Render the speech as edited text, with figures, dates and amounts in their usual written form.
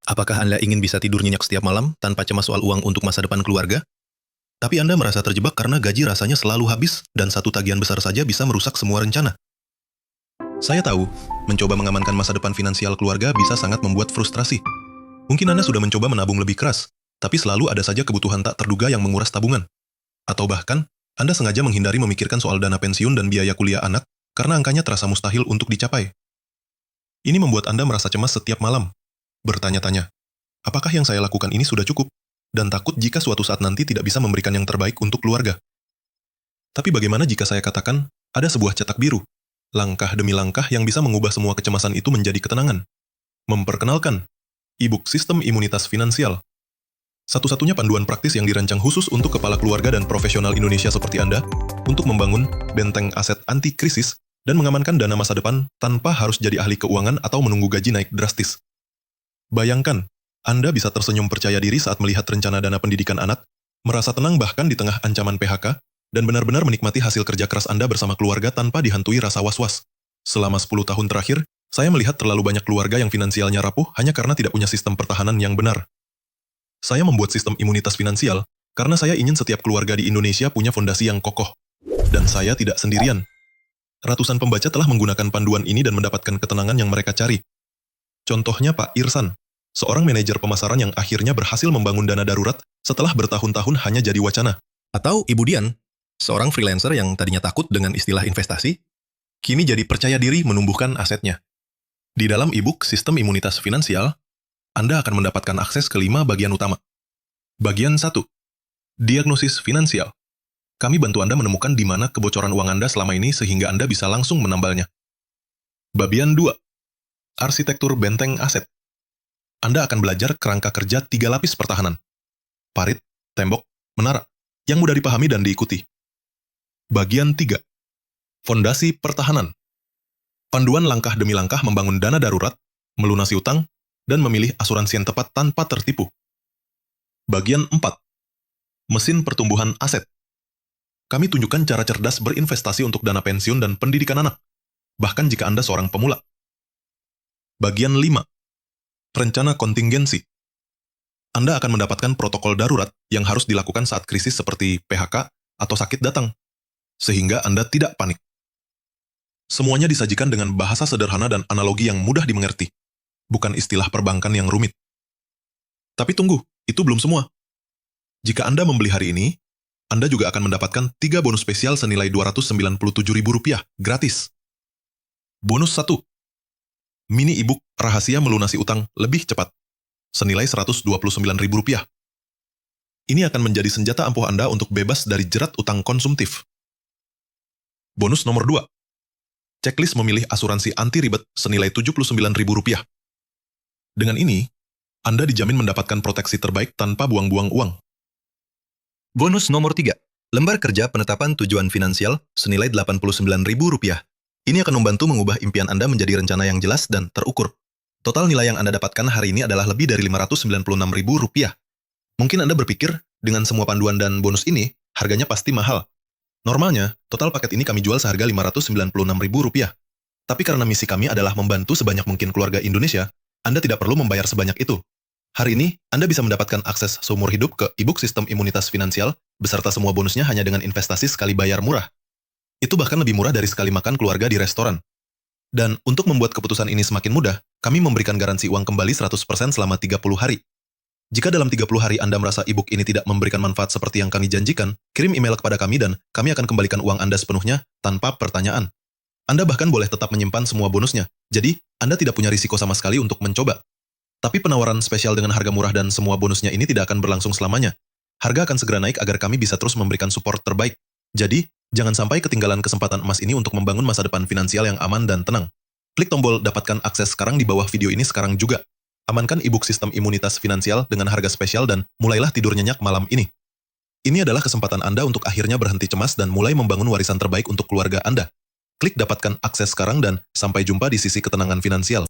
Apakah Anda ingin bisa tidur nyenyak setiap malam tanpa cemas soal uang untuk masa depan keluarga? Tapi Anda merasa terjebak karena gaji rasanya selalu habis dan satu tagihan besar saja bisa merusak semua rencana. Saya tahu, mencoba mengamankan masa depan finansial keluarga bisa sangat membuat frustrasi. Mungkin Anda sudah mencoba menabung lebih keras, tapi selalu ada saja kebutuhan tak terduga yang menguras tabungan. Atau bahkan, Anda sengaja menghindari memikirkan soal dana pensiun dan biaya kuliah anak karena angkanya terasa mustahil untuk dicapai. Ini membuat Anda merasa cemas setiap malam, bertanya-tanya, apakah yang saya lakukan ini sudah cukup? Dan takut jika suatu saat nanti tidak bisa memberikan yang terbaik untuk keluarga. Tapi bagaimana jika saya katakan, ada sebuah cetak biru, langkah demi langkah yang bisa mengubah semua kecemasan itu menjadi ketenangan. Memperkenalkan, e-book Sistem Imunitas Finansial. Satu-satunya panduan praktis yang dirancang khusus untuk kepala keluarga dan profesional Indonesia seperti Anda, untuk membangun benteng aset anti-krisis dan mengamankan dana masa depan tanpa harus jadi ahli keuangan atau menunggu gaji naik drastis. Bayangkan, Anda bisa tersenyum percaya diri saat melihat rencana dana pendidikan anak, merasa tenang bahkan di tengah ancaman PHK, dan benar-benar menikmati hasil kerja keras Anda bersama keluarga tanpa dihantui rasa was-was. Selama 10 tahun terakhir, saya melihat terlalu banyak keluarga yang finansialnya rapuh hanya karena tidak punya sistem pertahanan yang benar. Saya membuat sistem imunitas finansial karena saya ingin setiap keluarga di Indonesia punya fondasi yang kokoh. Dan saya tidak sendirian. Ratusan pembaca telah menggunakan panduan ini dan mendapatkan ketenangan yang mereka cari. Contohnya Pak Irsan, seorang manajer pemasaran yang akhirnya berhasil membangun dana darurat setelah bertahun-tahun hanya jadi wacana. Atau Ibu Dian, seorang freelancer yang tadinya takut dengan istilah investasi, kini jadi percaya diri menumbuhkan asetnya. Di dalam e-book Sistem Imunitas Finansial, Anda akan mendapatkan akses ke 5 bagian utama. Bagian 1. Diagnosis Finansial. Kami bantu Anda menemukan di mana kebocoran uang Anda selama ini sehingga Anda bisa langsung menambalnya. Bagian 2. Arsitektur benteng aset. Anda akan belajar kerangka kerja 3 lapis pertahanan. Parit, tembok, menara, yang mudah dipahami dan diikuti. Bagian 3. Fondasi pertahanan. Panduan langkah demi langkah membangun dana darurat, melunasi utang, dan memilih asuransi yang tepat tanpa tertipu. Bagian 4. Mesin pertumbuhan aset. Kami tunjukkan cara cerdas berinvestasi untuk dana pensiun dan pendidikan anak, bahkan jika Anda seorang pemula. Bagian 5. Rencana kontingensi. Anda akan mendapatkan protokol darurat yang harus dilakukan saat krisis seperti PHK atau sakit datang, sehingga Anda tidak panik. Semuanya disajikan dengan bahasa sederhana dan analogi yang mudah dimengerti, bukan istilah perbankan yang rumit. Tapi tunggu, itu belum semua. Jika Anda membeli hari ini, Anda juga akan mendapatkan 3 bonus spesial senilai Rp297.000 gratis. Bonus 1. Mini e-book Rahasia Melunasi Utang Lebih Cepat, senilai Rp129.000. Ini akan menjadi senjata ampuh Anda untuk bebas dari jerat utang konsumtif. Bonus nomor 2. Checklist memilih asuransi anti ribet senilai Rp79.000. Dengan ini, Anda dijamin mendapatkan proteksi terbaik tanpa buang-buang uang. Bonus nomor 3. Lembar kerja penetapan tujuan finansial senilai Rp89.000. Ini akan membantu mengubah impian Anda menjadi rencana yang jelas dan terukur. Total nilai yang Anda dapatkan hari ini adalah lebih dari Rp596.000. Mungkin Anda berpikir, dengan semua panduan dan bonus ini, harganya pasti mahal. Normalnya, total paket ini kami jual seharga Rp596.000. Tapi karena misi kami adalah membantu sebanyak mungkin keluarga Indonesia, Anda tidak perlu membayar sebanyak itu. Hari ini, Anda bisa mendapatkan akses seumur hidup ke e-book Sistem Imunitas Finansial, beserta semua bonusnya hanya dengan investasi sekali bayar murah. Itu bahkan lebih murah dari sekali makan keluarga di restoran. Dan untuk membuat keputusan ini semakin mudah, kami memberikan garansi uang kembali 100% selama 30 hari. Jika dalam 30 hari Anda merasa e-book ini tidak memberikan manfaat seperti yang kami janjikan, kirim email kepada kami dan kami akan kembalikan uang Anda sepenuhnya tanpa pertanyaan. Anda bahkan boleh tetap menyimpan semua bonusnya, jadi Anda tidak punya risiko sama sekali untuk mencoba. Tapi penawaran spesial dengan harga murah dan semua bonusnya ini tidak akan berlangsung selamanya. Harga akan segera naik agar kami bisa terus memberikan support terbaik. Jadi, jangan sampai ketinggalan kesempatan emas ini untuk membangun masa depan finansial yang aman dan tenang. Klik tombol dapatkan akses sekarang di bawah video ini sekarang juga. Amankan e-book Sistem Imunitas Finansial dengan harga spesial dan mulailah tidur nyenyak malam ini. Ini adalah kesempatan Anda untuk akhirnya berhenti cemas dan mulai membangun warisan terbaik untuk keluarga Anda. Klik dapatkan akses sekarang dan sampai jumpa di sisi ketenangan finansial.